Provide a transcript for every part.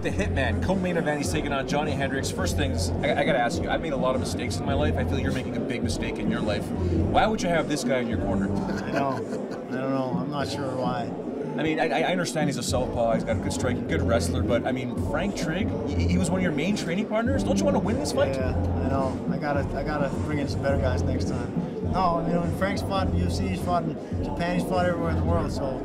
the Hitman, co-main event. He's taking on Johny Hendricks. First things, I got to ask you, I've made a lot of mistakes in my life. I feel you're making a big mistake in your life. Why would you have this guy in your corner? I don't know. I'm not sure why. I mean, I understand he's a southpaw, he's got a good strike, good wrestler, but I mean, Frank Triggs, he was one of your main training partners. Don't you want to win this fight? Yeah, I know. I gotta bring in some better guys next time. No, you know, Frank's fought in UFC, he's fought in Japan, he's fought everywhere in the world, so,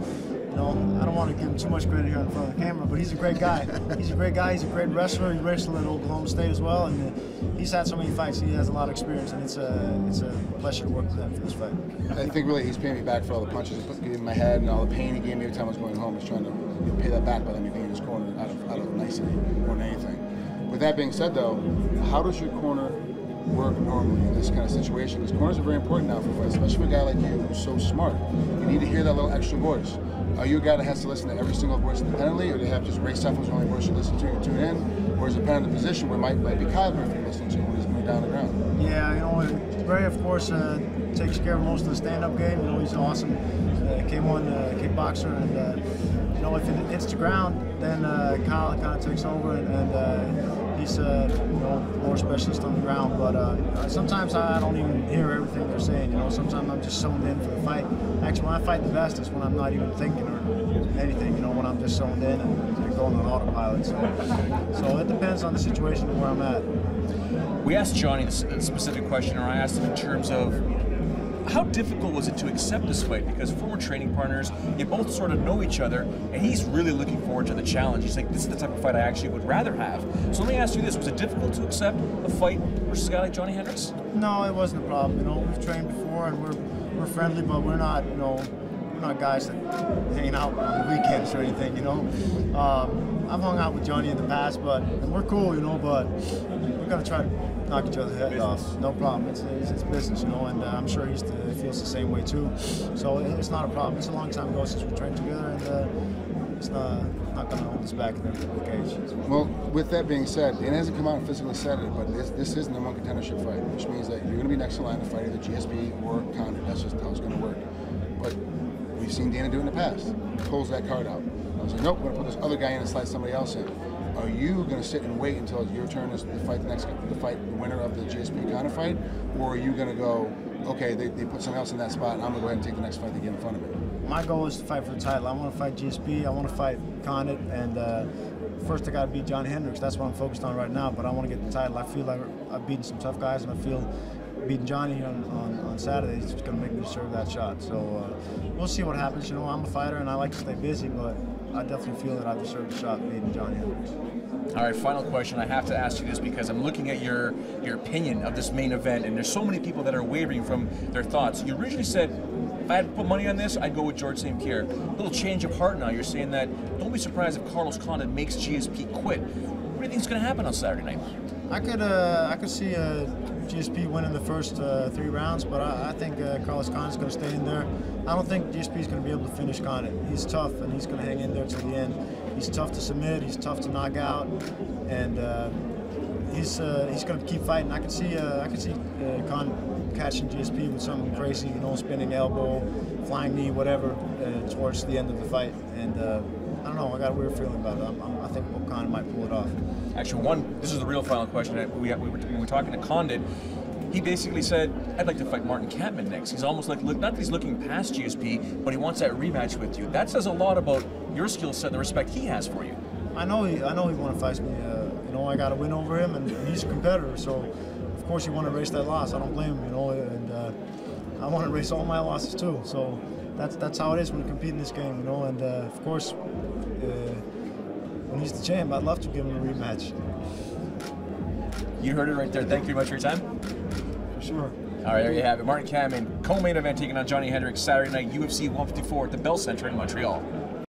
you know, I don't want to give him too much credit here in front of the camera, but he's a great guy. He's a great guy, he's a great wrestler, he wrestled at Oklahoma State as well, and he's had so many fights, he has a lot of experience, and it's a pleasure to work with him for this fight. I think really he's paying me back for all the punches he put in my head and all the pain he gave me every time I was going home. He's trying to pay that back by letting me be in his corner out of nicety more than anything. With that being said, though, how does your corner work normally in this kind of situation? Because corners are very important now for fights, especially for a guy like you who's so smart. You need to hear that little extra voice. Are you a guy that has to listen to every single voice independently, or do you have just race stuff was the only voice you listen to and tune in? Or is it dependent on the position where it might be Kyle Murphy you're listening to when he's going down the ground? Yeah, you know, Ray, of course, takes care of most of the stand-up game. You know, he's an awesome K1 kickboxer, and you know, if it hits the ground, then Kyle kind of takes over, and he's you know, more specialist on the ground. But sometimes I don't even hear everything they're saying. You know, sometimes I'm just zoned in for the fight. Actually, when I fight the best is when I'm not even thinking or anything. You know, when I'm just zoned in and going on autopilot. So it depends on the situation and where I'm at. We asked Johny a specific question, or I asked him in terms of how difficult was it to accept this fight? Because former training partners, you both sort of know each other, and he's really looking forward to the challenge. He's like, this is the type of fight I actually would rather have. So let me ask you this, was it difficult to accept a fight versus a guy like Johny Hendricks? No, it wasn't a problem. You know, we've trained before, and we're friendly, but we're not, you know, we're not guys that hang out on the weekends or anything, you know. I've hung out with Johny in the past, and we're cool, you know, but we're going to try to knock each other's head off. No problem. It's business, you know, and I'm sure he feels the same way too. So it's not a problem. It's a long time ago since we trained together, and it's not going to hold us back in the cage. Well, with that being said, it hasn't come out and physically said it, but this isn't a one contendership fight, which means that you're going to be next in line to fight either GSP or Condor. That's just how it's going to work. But we've seen Dana do it in the past. He pulls that card out. I was like, nope, we're going to put this other guy in and slide somebody else in. Are you going to sit and wait until your turn is to fight the winner of the GSP Condor fight, or are you going to go, okay, they put someone else in that spot, and I'm going to go ahead and take the next fight they get in front of me? My goal is to fight for the title. I want to fight GSP. I want to fight Condit, and first I got to beat Johny Hendricks. That's what I'm focused on right now. But I want to get the title. I feel like I've beaten some tough guys, and I feel beating Johny on Saturday is just going to make me deserve that shot. So we'll see what happens. You know, I'm a fighter, and I like to stay busy, but I definitely feel that I deserve a shot beating Johny Hendricks. All right, final question. I have to ask you this because I'm looking at your opinion of this main event, and there's so many people that are wavering from their thoughts. You originally said, if I had to put money on this, I'd go with George St. Pierre. A little change of heart now. You're saying that don't be surprised if Carlos Condit makes GSP quit. What do you think is going to happen on Saturday night? I could see GSP winning the first 3 rounds, but I think Carlos Condit's going to stay in there. I don't think GSP is going to be able to finish Condit. He's tough, and he's going to hang in there till the end. He's tough to submit. He's tough to knock out, and he's going to keep fighting. I could see Condit catching GSP with something crazy, you know, spinning elbow, flying knee, whatever, towards the end of the fight. And I don't know. I got a weird feeling about it. I think Condit might pull it off. Actually, this is the real final question. We were talking to Condit. He basically said, I'd like to fight Martin Kampmann next. He's almost like, not that he's looking past GSP, but he wants that rematch with you. That says a lot about your skill set and the respect he has for you. I know he want to fight me. You know, I got to win over him, and he's a competitor, so of course he want to erase that loss. I don't blame him, you know, and I want to erase all my losses too. So that's how it is when you compete in this game, you know, and of course, when he's the champ, I'd love to give him a rematch. You heard it right there. Thank you very much for your time. For sure. All right, there you have it. Martin Kampmann, co-main event taking on Johny Hendricks Saturday night, UFC 154 at the Bell Center in Montreal.